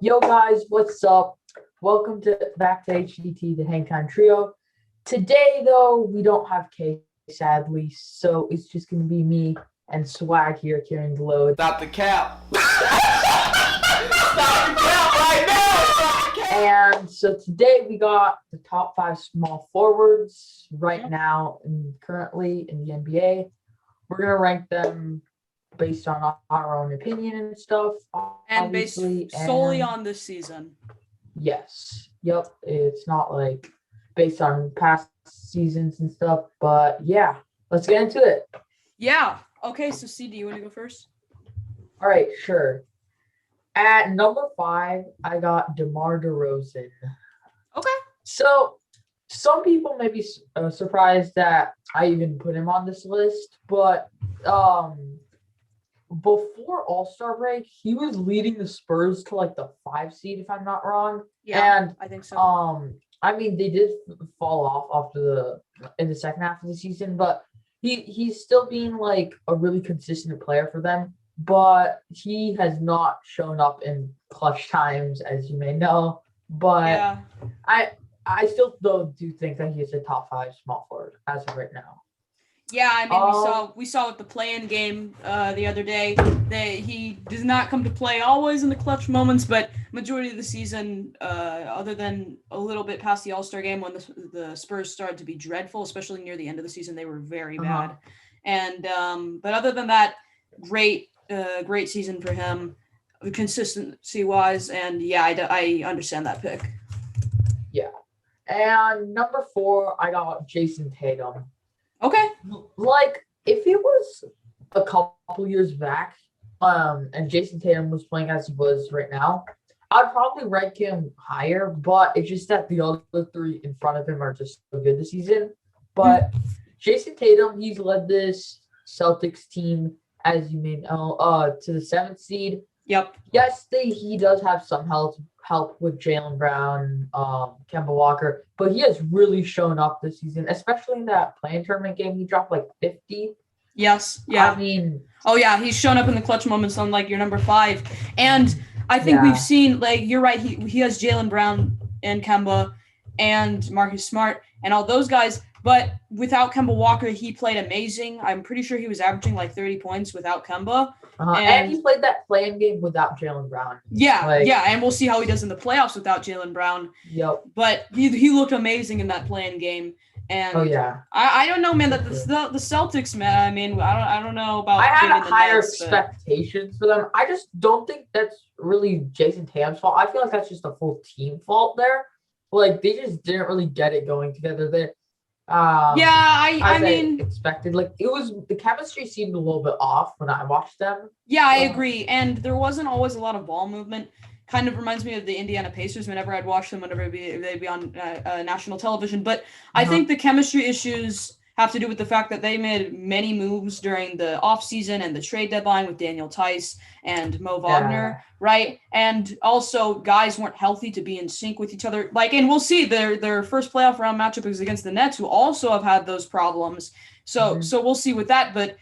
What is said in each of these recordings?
Yo guys, what's up? Welcome to back to HDT, the Hang Time Trio. Today though, we don't have Kay, sadly, so it's just gonna be me and Swag here carrying the load. Stop the cap. Stop the cap right now. Stop the cap. And so today we got the top 5 small forwards right now and currently in the NBA. We're gonna rank them based on our own opinion and stuff. And based solely on this season. Yes. Yep. It's not like based on past seasons and stuff, but yeah, let's get into it. Yeah. Okay, so C, do you want to go first? All right, sure. At number 5, I got Demar Derozan. Okay. So some people may be surprised that I even put him on this list, but before All-Star break, he was leading the Spurs to like the 5 seed, if I'm not wrong. Yeah, and I think so. I mean, they did fall off in the second half of the season, but he's still being like a really consistent player for them. But he has not shown up in clutch times, as you may know. But Yeah. I still though do think that he's a top 5 small forward as of right now. Yeah, I mean, we saw with the play-in game the other day that he does not come to play always in the clutch moments, but majority of the season, other than a little bit past the All-Star game when the Spurs started to be dreadful, especially near the end of the season, they were very bad. And but other than that, great season for him, consistency-wise, and yeah, I understand that pick. Yeah, and number 4, I got Jason Tatum. Okay. Like, if it was a couple years back, and Jason Tatum was playing as he was right now, I'd probably rank him higher, but it's just that the other 3 in front of him are just so good this season. But Jason Tatum, he's led this Celtics team, as you may know, to the 7th seed. Yep. Yes, he does have some help with Jaylen Brown, Kemba Walker, but he has really shown up this season, especially in that play-in tournament game. He dropped like 50. Yes. Yeah. I mean, oh yeah, he's shown up in the clutch moments on like your number 5, and I think we've seen, like, you're right. He has Jaylen Brown and Kemba and Marcus Smart and all those guys. But without Kemba Walker, he played amazing. I'm pretty sure he was averaging like 30 points without Kemba. And he played that play-in game without Jaylen Brown. Yeah, and we'll see how he does in the playoffs without Jaylen Brown. Yep. But he looked amazing in that play-in game. And I don't know, man. That the Celtics, man. I mean, I don't know about. I had higher expectations for them. I just don't think that's really Jason Tatum's fault. I feel like that's just a full team fault there. Like, they just didn't really get it going together there. I mean, expected. Like, it was, the chemistry seemed a little bit off when I watched them. Yeah, I agree. And there wasn't always a lot of ball movement. Kind of reminds me of the Indiana Pacers whenever I'd watch them, whenever they'd be on national television. But I think the chemistry issues have to do with the fact that they made many moves during the offseason and the trade deadline with Daniel Tice and Mo Wagner, right? And also guys weren't healthy to be in sync with each other. Like, and we'll see their first playoff round matchup is against the Nets, who also have had those problems. So we'll see with that, but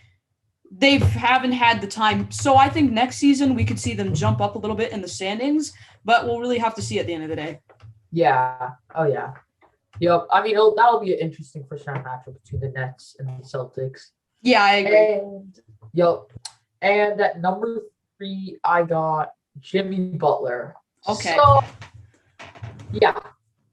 they haven't had the time. So I think next season we could see them jump up a little bit in the standings, but we'll really have to see at the end of the day. Yeah. Oh, yeah. Yep. I mean, that'll be an interesting first round matchup between the Nets and the Celtics. Yeah, I agree. And at number 3, I got Jimmy Butler. Okay. So, yeah.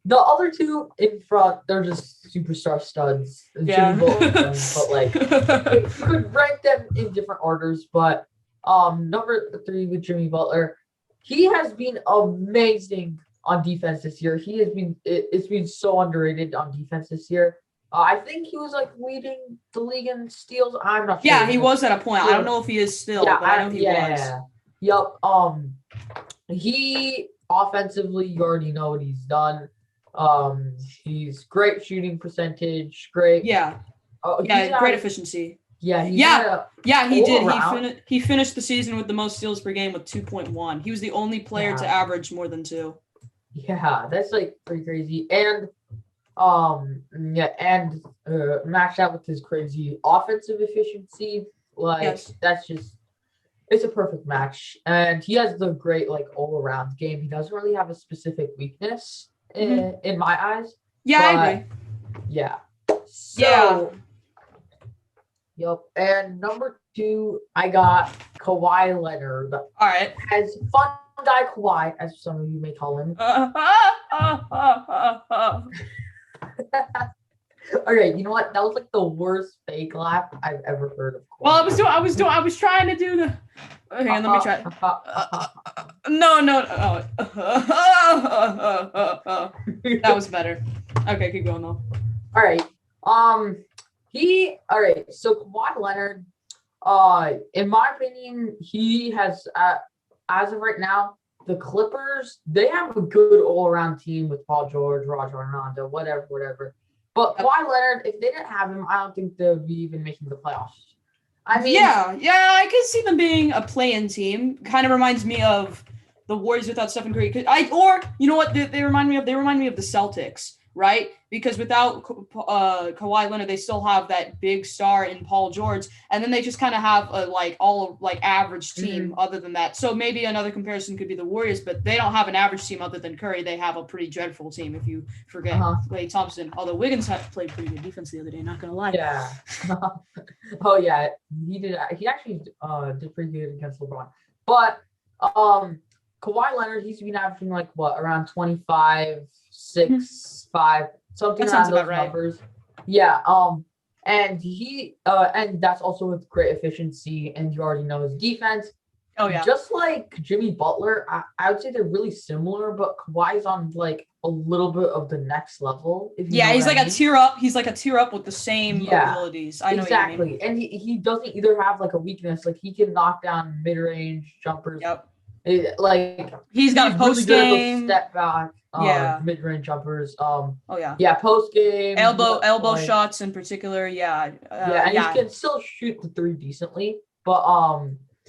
The other 2 in front, they're just superstar studs. Yeah. Jimmy Butler, but like, you could rank them in different orders. But number 3 with Jimmy Butler, he has been amazing on defense this year. It's been so underrated on defense this year. I think he was like leading the league in steals. I'm not sure. Yeah, he was at a point. I don't know if he is still, but I know he was. Yep. He offensively, you already know what he's done. He's great shooting percentage, great. Yeah. Great efficiency. Yeah, he did. He finished the season with the most steals per game with 2.1. He was the only player to average more than 2. Yeah, that's like pretty crazy. And matched out with his crazy offensive efficiency. Like, that's just it's a perfect match, and he has the great like all around game. He doesn't really have a specific weakness in my eyes. Yeah, I But agree. yeah. Yeah. So yep. And number 2, I got Kawhi Leonard. All right. As fun guy Kawhi, as some of you may call him. Okay, you know what? That was like the worst fake laugh I've ever heard of Kawhi. Well, I was trying to do the. Hang on, let me try. No. That was better. Okay, keep going though. All right. All right. So Kawhi Leonard, in my opinion, he has, as of right now, the Clippers, they have a good all-around team with Paul George, Rajon Rondo, whatever. But Kawhi Leonard, if they didn't have him, I don't think they would be even making the playoffs. I mean, yeah, I can see them being a play-in team. Kind of reminds me of the Warriors without Stephen Curry. Or you know what they remind me of? They remind me of the Celtics, right? Because without Kawhi Leonard, they still have that big star in Paul George, and then they just kind of have a average team. Other than that, so maybe another comparison could be the Warriors, but they don't have an average team other than Curry. They have a pretty dreadful team if you forget Klay Thompson. Although Wiggins played pretty good defense the other day, not gonna lie. Yeah. Oh yeah, he did. He actually did pretty good against LeBron. But Kawhi Leonard, he's been averaging like what, around 25, 6, 5. Something around those numbers. Right. Yeah. And he and that's also with great efficiency, and you already know his defense. Oh yeah. Just like Jimmy Butler, I would say they're really similar, but Kawhi's on like a little bit of the next level. He's like a tier up. He's like a tier up with the same abilities. I know exactly. What you mean. And he doesn't either have like a weakness. Like he can knock down mid-range jumpers. Yep. He's got a post game, step back, mid-range jumpers. Post game, elbow shots in particular. He can still shoot the 3 decently, but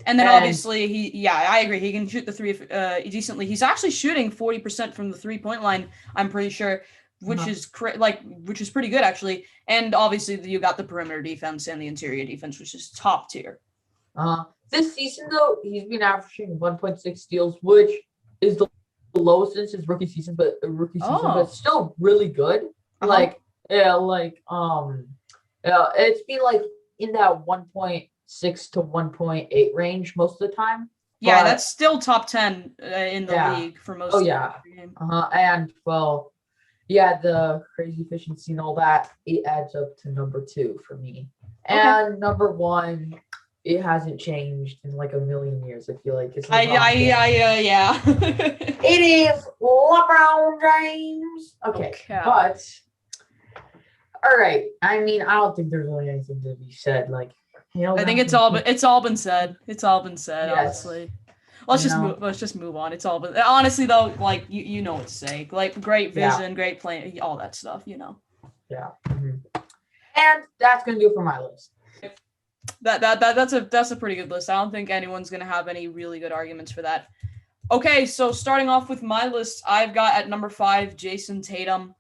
and then obviously I agree, he can shoot the 3 decently. He's actually shooting 40% from the 3-point line, I'm pretty sure, which is which is pretty good actually. And obviously you got the perimeter defense and the interior defense, which is top tier. This season, though, he's been averaging 1.6 steals, which is the lowest since his rookie season, but still really good. It's been like in that 1.6 to 1.8 range most of the time. Yeah, that's still top 10 in the league for most. And the crazy efficiency and all that, it adds up to number 2 for me. Okay. And number 1. It hasn't changed in like a million years. I feel like it's. Yeah. It is LeBron James. Okay, but all right. I mean, I don't think there's really anything to be said. Like, I think it's all been said. It's all been said. Yes. Honestly, let's just move on. It's all been honestly though. Like you know what to say. Like great vision, great play, all that stuff. You know. Yeah. And that's gonna do it for my list. That's a pretty good list. I don't think anyone's gonna have any really good arguments for that. Okay, so starting off with my list, I've got at number 5 Jason Tatum.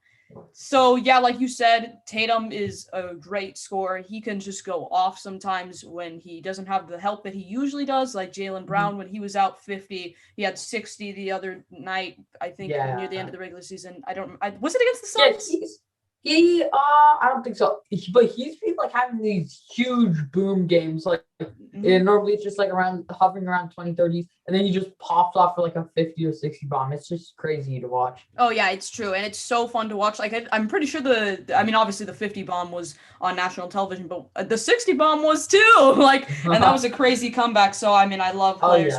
So yeah, like you said, Tatum is a great scorer. He can just go off sometimes when he doesn't have the help that he usually does. Like Jaylen Brown, when he was out 50, he had 60 the other night. I think near the end of the regular season. Was it against the Suns? I don't think so. But he's been like having these huge boom games. Like and normally it's just like hovering around 20, 30s, and then he just pops off for like a 50 or 60 bomb. It's just crazy to watch. Oh yeah, it's true, and it's so fun to watch. Like I'm pretty sure obviously the 50 bomb was on national television, but the 60 bomb was too. Like, and that was a crazy comeback. So I mean, I love players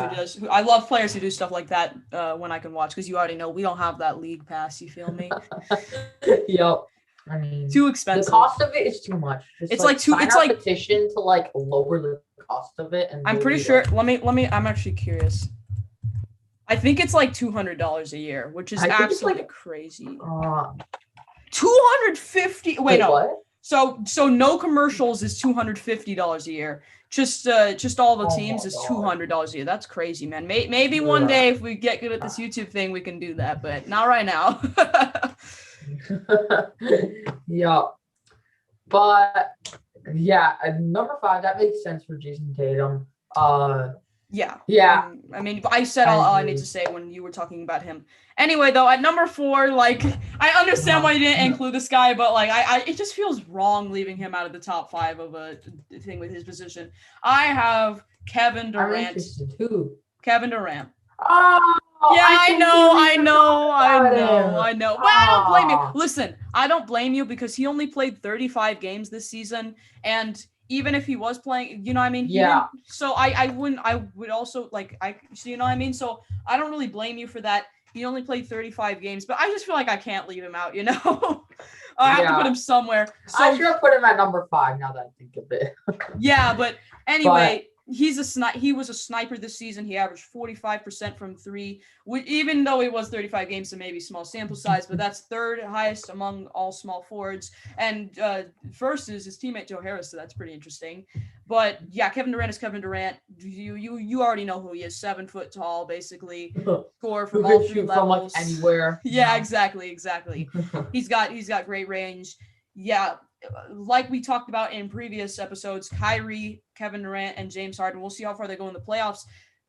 I love players who do stuff like that when I can watch, because you already know we don't have that league pass. You feel me? Yep. I mean, too expensive. The cost of it is too much. It's like petition to like lower the cost of it. And I'm pretty sure. Let me. I'm actually curious. I think it's like $200 a year, which is absolutely crazy. 250. Wait, no. What? So no commercials is $250 a year. Just all the teams is $200 a year. That's crazy, man. Maybe one day if we get good at this YouTube thing, we can do that, but not right now. Yeah, but yeah, number 5, that makes sense for Jason Tatum. Yeah. Yeah. I mean, I said all I need to say when you were talking about him. Anyway, though, at number 4, like, I understand why you didn't include this guy, but like, it just feels wrong leaving him out of the top 5 of a thing with his position. I have Kevin Durant. I'm interested too. Kevin Durant. Oh, yeah, I know. But I don't blame you. Ah. Listen, I don't blame you because he only played 35 games this season, and even if he was playing, you know what I mean? Yeah. So I would also like, you know what I mean? So I don't really blame you for that. He only played 35 games, but I just feel like I can't leave him out, you know? I have to put him somewhere. So I should have put him at number 5 now that I think of it. yeah, but anyway, he was a sniper this season. He averaged 45% from 3, even though it was 35 games, so maybe small sample size, but that's 3rd highest among all small forwards. And first is his teammate Joe Harris, so that's pretty interesting. But yeah, Kevin Durant is Kevin Durant. You already know who he is. 7 foot tall, basically. Score from all 3 levels. From like anywhere. Yeah, exactly. He's got great range. Yeah. Like we talked about in previous episodes, Kyrie, Kevin Durant, and James Harden. We'll see how far they go in the playoffs.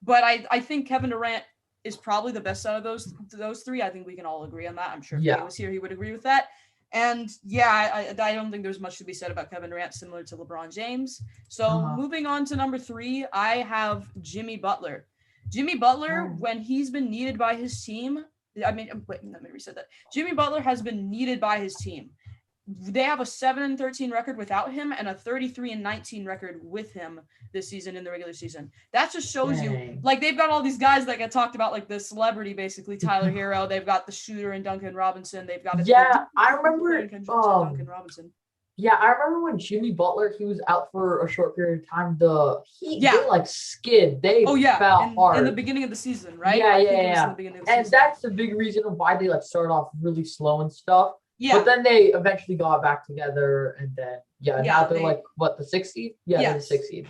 But I think Kevin Durant is probably the best out of those 3. I think we can all agree on that. I'm sure if he was here, he would agree with that. And yeah, I don't think there's much to be said about Kevin Durant, similar to LeBron James. So moving on to number 3, I have Jimmy Butler. Jimmy Butler, when he's been needed by his team, let me reset that. Jimmy Butler has been needed by his team. They have a 7-13 record without him and a 33-19 record with him this season in the regular season. That just shows you, like, they've got all these guys that get talked about, like the celebrity, basically Tyler Hero. They've got the shooter and Duncan Robinson. They've got I remember Duncan Robinson. Yeah, I remember when Jimmy Butler, he was out for a short period of time. They like skid. They fell hard in the beginning of the season, right? Yeah. And that's the big reason why they like started off really slow and stuff. Yeah. But then they eventually got back together, and then now they're like the 6th seed? Yeah, they're the 6th seed.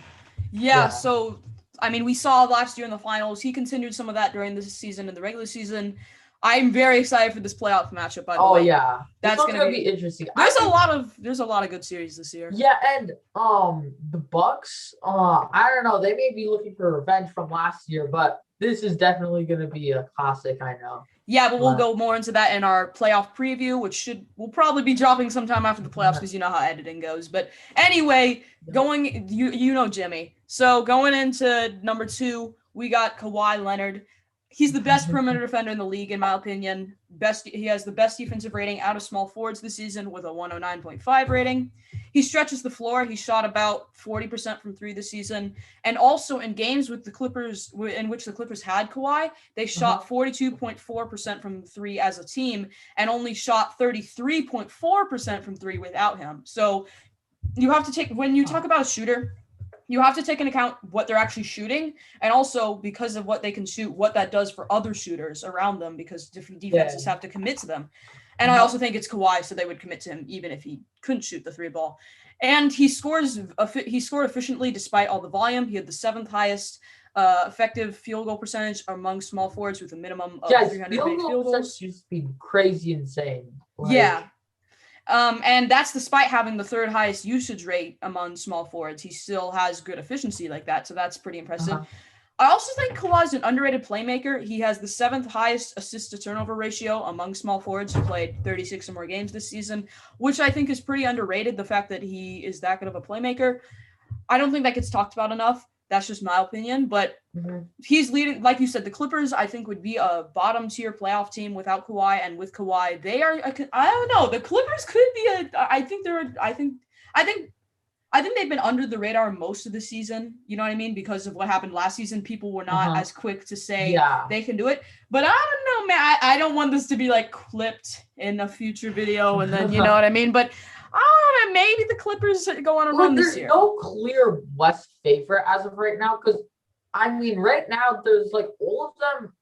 Yeah, so I mean, we saw last year in the finals. He continued some of that during this season in the regular season. I'm very excited for this playoff matchup, by the way. Oh yeah. That's gonna be interesting. There's a lot of good series this year. Yeah, and the Bucks, I don't know, they may be looking for revenge from last year, but this is definitely gonna be a classic, I know. Yeah, but we'll go more into that in our playoff preview, which will probably be dropping sometime after the playoffs because you know how editing goes. But anyway, you know Jimmy. So going into number 2, we got Kawhi Leonard. He's the best perimeter defender in the league, in my opinion. He has the best defensive rating out of small forwards this season with a 109.5 rating. He stretches the floor. He shot about 40% from 3 this season. And also in games with the Clippers, in which the Clippers had Kawhi, they shot 42.4% from 3 as a team and only shot 33.4% from 3 without him. So you have to take, when you talk about a shooter, you have to take into account what they're actually shooting, and also because of what they can shoot, what that does for other shooters around them, because different defenses have to commit to them. And I also think it's Kawhi, so they would commit to him even if he couldn't shoot the 3 ball. And he scored efficiently despite all the volume. He had the 7th highest effective field goal percentage among small forwards with a minimum of 300 field goals. Just be crazy insane. And that's despite having the 3rd highest usage rate among small forwards. He still has good efficiency like that, so that's pretty impressive. I also think Kawhi's an underrated playmaker. He has the 7th highest assist to turnover ratio among small forwards who played 36 or more games this season, which I think is pretty underrated, the fact that he is that good of a playmaker. I don't think that gets talked about enough. That's just my opinion, but he's leading, like you said, the Clippers, I think, would be a bottom tier playoff team without Kawhi, and with Kawhi, they are, I don't know, the Clippers could be I think they've been under the radar most of the season, you know what I mean? Because of what happened last season, people were not as quick to say they can do it, but I don't know, man, I don't want this to be like clipped in a future video, and then, you know what I mean? But I don't know, maybe the Clippers go on a run this year. There's no clear West favorite as of right now, because I mean, right now there's like all of them.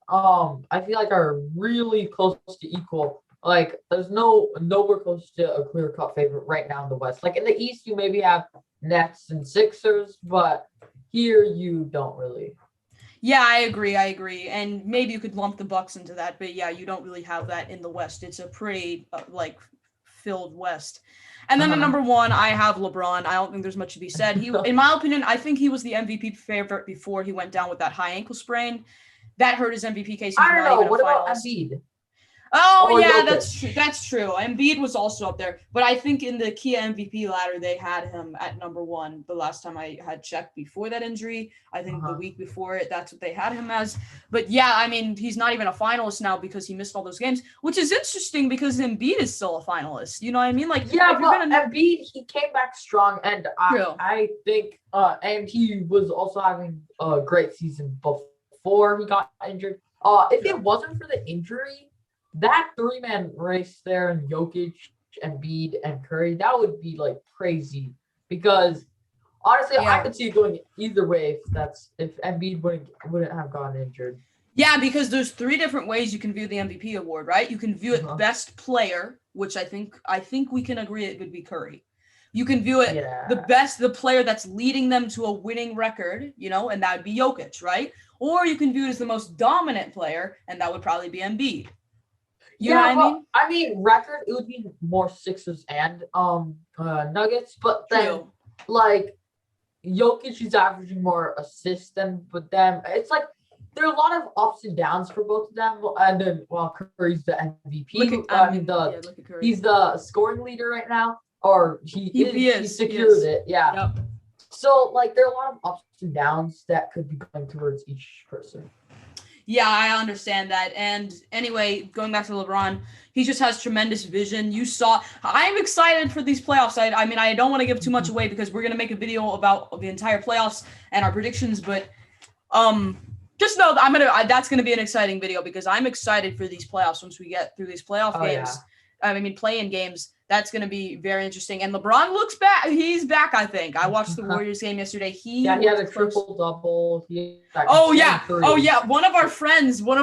I feel like are really close to equal. Like there's nowhere close to a clear cut favorite right now in the West. Like in the East, you maybe have Nets and Sixers, but here you don't really. Yeah, I agree, and maybe you could lump the Bucks into that, but yeah, you don't really have that in the West. It's a pretty filled West. And then at number 1, I have LeBron. I don't think there's much to be said. He, in my opinion, I think he was the MVP favorite before he went down with that high ankle sprain. That hurt his MVP case. I don't know. What about Embiid? Oh, yeah, that's true. That's true. Embiid was also up there. But I think in the Kia MVP ladder, they had him at number 1 the last time I had checked before that injury. I think the week before it, that's what they had him as. But, yeah, I mean, he's not even a finalist now because he missed all those games, which is interesting because Embiid is still a finalist. You know what I mean? Like, yeah, but Embiid, he came back strong. And I think and he was also having a great season before he got injured. If it wasn't for the injury, that 3-man race there and Jokic, Embiid, and Curry, that would be like crazy because honestly, I could see it going either way if Embiid wouldn't have gotten injured. Yeah, because there's 3 different ways you can view the MVP award, right? You can view it best player, which I think we can agree it would be Curry. You can view it the player that's leading them to a winning record, you know, and that would be Jokic, right? Or you can view it as the most dominant player, and that would probably be Embiid. You know what I mean? I mean, record, it would be more Sixers and Nuggets, but then like Jokic is averaging more assists than with them. It's like there are a lot of ups and downs for both of them. And then while Curry's the MVP, he's the scoring leader right now, or he secured it. Yeah. Yep. So like there are a lot of ups and downs that could be going towards each person. Yeah, I understand that. And anyway, going back to LeBron, he just has tremendous vision. I'm excited for these playoffs. I mean, I don't want to give too much away because we're going to make a video about the entire playoffs and our predictions, but just know that that's going to be an exciting video because I'm excited for these playoffs once we get through these playoff games. Yeah. I mean, play-in games. That's going to be very interesting. And LeBron looks back. He's back, I think. I watched the Warriors game yesterday. He had a triple-double. Oh, yeah. One of our friends was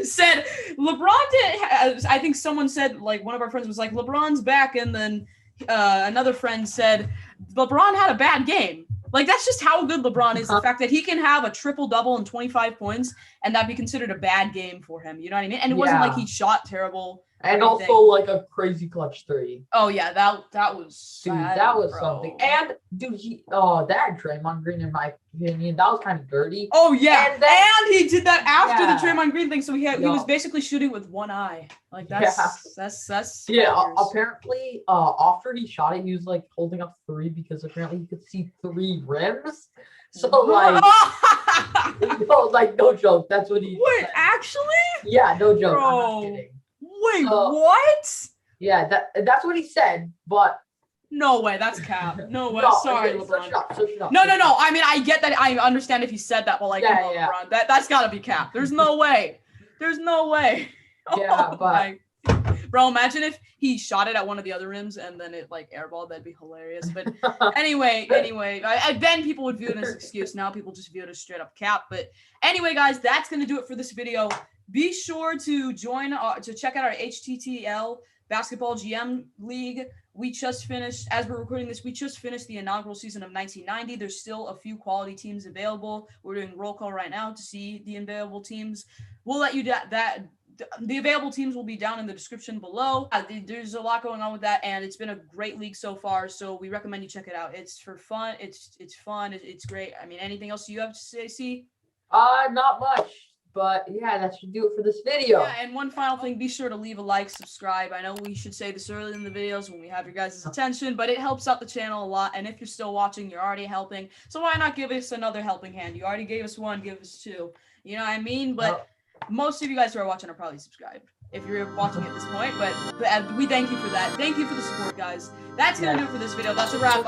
said LeBron did. I think someone said, like, one of our friends was like, LeBron's back. And then another friend said, LeBron had a bad game. Like, that's just how good LeBron is. The fact that he can have a triple-double and 25 points and that be considered a bad game for him. You know what I mean? And it wasn't like he shot terrible. And also like a crazy clutch 3. Oh yeah, that was something. And dude, that Draymond Green, in my opinion, that was kind of dirty. Oh yeah, and he did that after the Draymond Green thing, so he was basically shooting with one eye. Like that's apparently after he shot it, he was like holding up 3 because apparently he could see 3 rims. So like, no joke. That's what he. Wait, actually? Yeah, no joke. Bro. I'm not kidding. Wait, what? Yeah, that's what he said, but no way, that's cap. No way. Sorry, LeBron. Shut up. No. I mean, I get that. I understand if he said that, but like, LeBron, that's gotta be cap. There's no way. Yeah, but bro, imagine if he shot it at one of the other rims and then it like airballed. That'd be hilarious. But anyway, then people would view it as an excuse. Now people just view it as straight up cap. But anyway, guys, that's gonna do it for this video. Be sure to join to check out our HTTL Basketball GM League. We just finished, as we're recording this, the inaugural season of 1990. There's still a few quality teams available. We're doing roll call right now to see the available teams. We'll let you that the available teams will be down in the description below. There's a lot going on with that, and it's been a great league so far. So we recommend you check it out. It's for fun. It's fun. It's great. I mean, anything else you have to say, C? Not much. But yeah, that should do it for this video. Yeah, and one final thing, be sure to leave a like, subscribe. I know we should say this early in the videos when we have your guys' attention, but it helps out the channel a lot. And if you're still watching, you're already helping. So why not give us another helping hand? You already gave us 1, give us 2. You know what I mean? But most of you guys who are watching are probably subscribed if you're watching at this point. But we thank you for that. Thank you for the support, guys. That's going to do it for this video. That's a wrap.